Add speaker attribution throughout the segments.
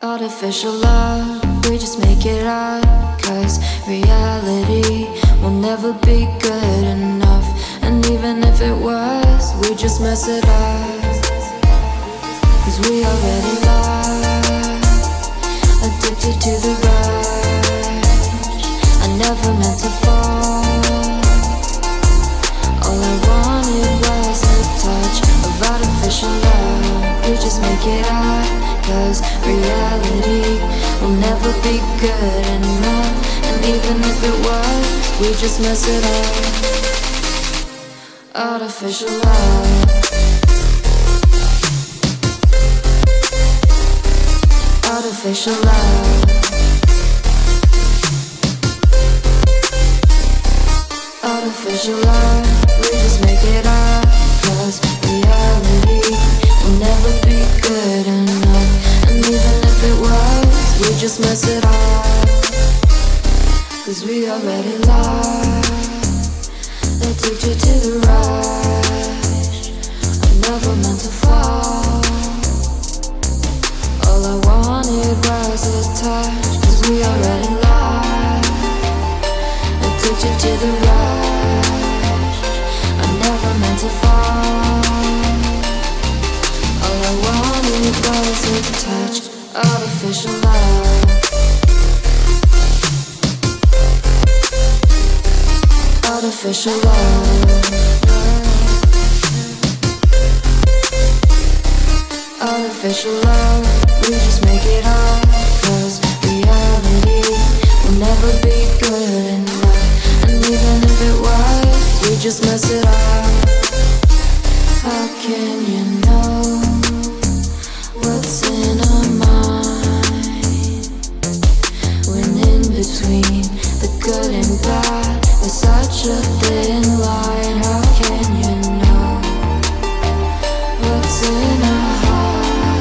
Speaker 1: Artificial love, we just make it up. Cause reality will never be good enough. And even if it was, we just mess it up. Cause we already lost, addicted to the rush. I never meant to fall. All I wanted was a touch of artificial love. We just make it up. Cause reality will never be good enough. And even if it was, we just mess it up. Artificial love. Artificial love. Artificial love. We just make it up. Cause reality will never be good enough. And even if it was, we just mess it up. Cause we already lost, addicted to the rush. I never meant to fall. All I wanted was a touch. Cause we already lost, addicted to the rush. I never meant to fall. All I wanted was a touch. Artificial love. Artificial love. Artificial love. We just make it up. Cause reality will never be good enough. And even if it was, we just mess it up. How can you know what's in our mind when in between the good and bad there's such a thin line? How can you know what's in our heart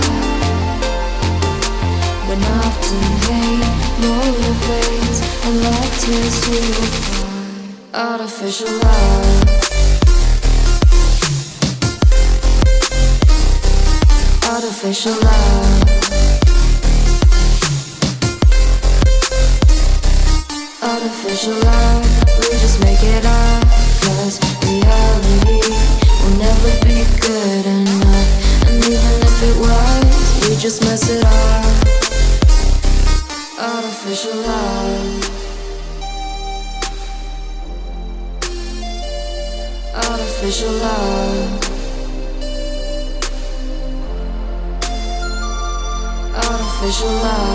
Speaker 1: when often hate motivates and love tears you apart? Artificial love. Artificial love. Artificial love. We just make it up. Cause reality will never be good enough. And even if it was, we just mess it up. Artificial love. Artificial love. Artificial love.